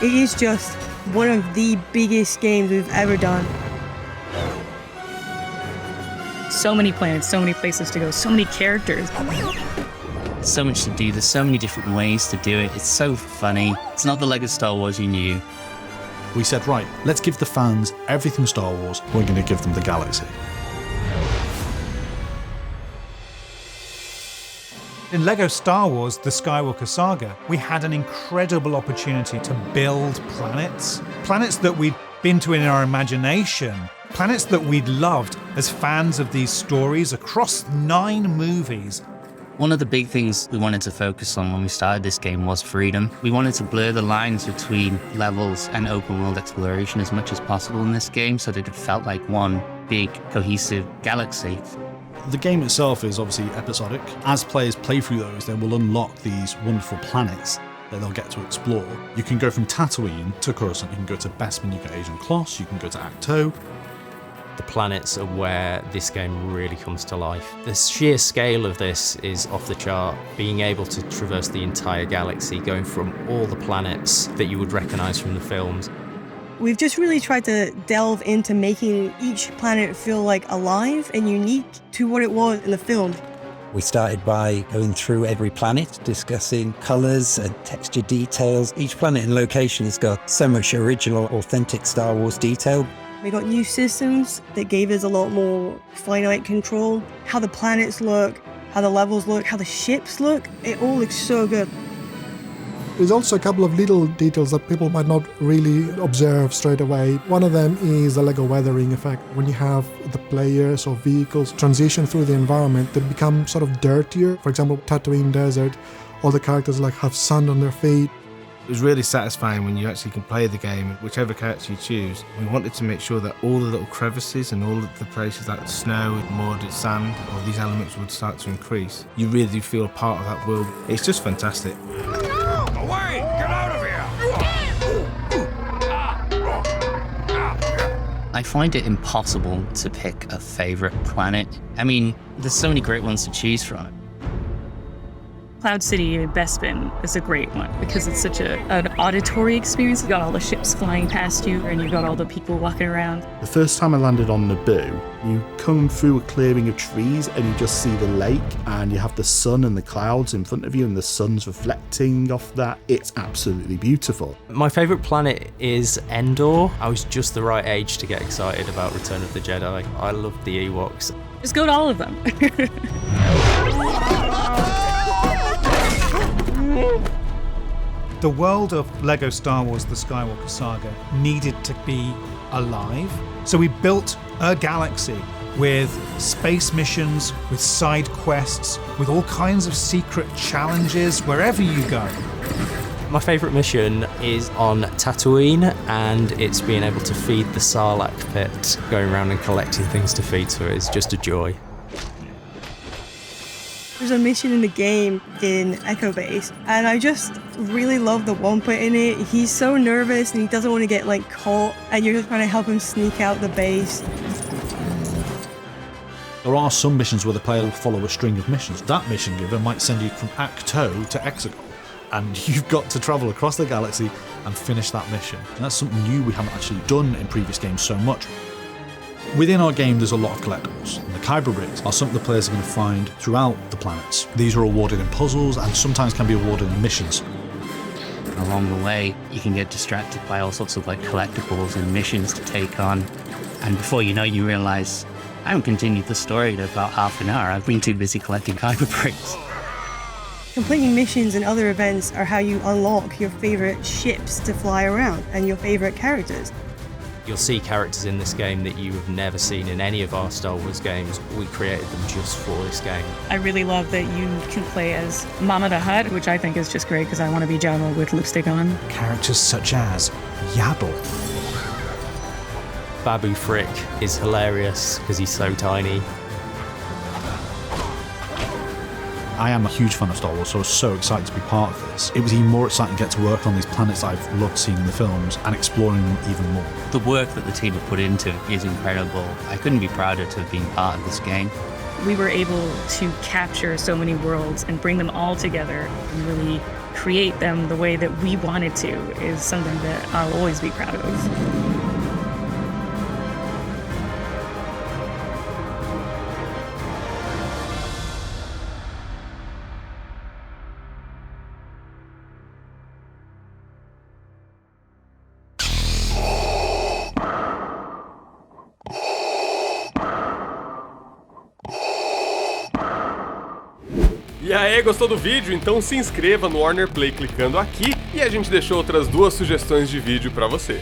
It is just one of the biggest games we've ever done. So many planets, so many places to go, so many characters. So much to do, there's so many different ways to do it. It's so funny. It's not the Lego Star Wars you knew. We said, right, let's give the fans everything Star Wars, we're going to give them the galaxy. In LEGO Star Wars, The Skywalker Saga, we had an incredible opportunity to build planets. Planets that we'd been to in our imagination. Planets that we'd loved as fans of these stories across 9 movies. One of the big things we wanted to focus on when we started this game was freedom. We wanted to blur the lines between levels and open world exploration as much as possible in this game so that it felt like one big cohesive galaxy. The game itself is obviously episodic. As players play through those, they will unlock these wonderful planets that they'll get to explore. You can go from Tatooine to Coruscant, you can go to Bespin, you can go to Ajan Kloss, you can go to Acto. The planets are where this game really comes to life. The sheer scale of this is off the chart. Being able to traverse the entire galaxy, going from all the planets that you would recognise from the films. We've just really tried to delve into making each planet feel like alive and unique to what it was in the film. We started by going through every planet, discussing colours and texture details. Each planet and location has got so much original, authentic Star Wars detail. We got new systems that gave us a lot more finite control. How the planets look, how the levels look, how the ships look, it all looks so good. There's also a couple of little details that people might not really observe straight away. One of them is the Lego weathering effect. When you have the players or vehicles transition through the environment, they become sort of dirtier. For example, Tatooine Desert, all the characters like have sand on their feet. It was really satisfying when you actually can play the game, whichever character you choose. We wanted to make sure that all the little crevices and all of the places like snow, mud, sand, all these elements would start to increase. You really do feel a part of that world. It's just fantastic. Away! Get out of here! I find it impossible to pick a favourite planet. I mean, there's so many great ones to choose from. Cloud City in Bespin is a great one because it's such an auditory experience. You've got all the ships flying past you and you've got all the people walking around. The first time I landed on Naboo, you come through a clearing of trees and you just see the lake and you have the sun and the clouds in front of you and the sun's reflecting off that. It's absolutely beautiful. My favourite planet is Endor. I was just the right age to get excited about Return of the Jedi. I loved the Ewoks. Just go to all of them. The world of LEGO Star Wars The Skywalker Saga needed to be alive. So we built a galaxy with space missions, with side quests, with all kinds of secret challenges wherever you go. My favourite mission is on Tatooine, and it's being able to feed the Sarlacc pit. Going around and collecting things to feed to it is just a joy. There's a mission in the game in Echo Base, and I just really love the Wampa in it. He's so nervous and he doesn't want to get caught, and you're just trying to help him sneak out the base. There are some missions where the player will follow a string of missions. That mission giver might send you from Acto to Exegol, and you've got to travel across the galaxy and finish that mission. And that's something new we haven't actually done in previous games so much. Within our game, there's a lot of collectibles, and the Kyber bricks are something the players are going to find throughout the planets. These are awarded in puzzles and sometimes can be awarded in missions. Along the way, you can get distracted by all sorts of collectibles and missions to take on. And before you know, you realise, I haven't continued the story in about half an hour. I've been too busy collecting Kyber bricks. Completing missions and other events are how you unlock your favourite ships to fly around and your favourite characters. You'll see characters in this game that you have never seen in any of our Star Wars games. We created them just for this game. I really love that you can play as Mama the Hutt, which I think is just great because I want to be Jabba with lipstick on. Characters such as Yaddle. Babu Frick is hilarious because he's so tiny. I am a huge fan of Star Wars, so I was so excited to be part of this. It was even more exciting to get to work on these planets I've loved seeing in the films and exploring them even more. The work that the team have put into it is incredible. I couldn't be prouder to have been part of this game. we were able to capture so many worlds and bring them all together and really create them the way that we wanted to is something that I'll always be proud of. E aí, gostou do vídeo? Então se inscreva no Warner Play clicando aqui e a gente deixou outras 2 sugestões de vídeo pra você.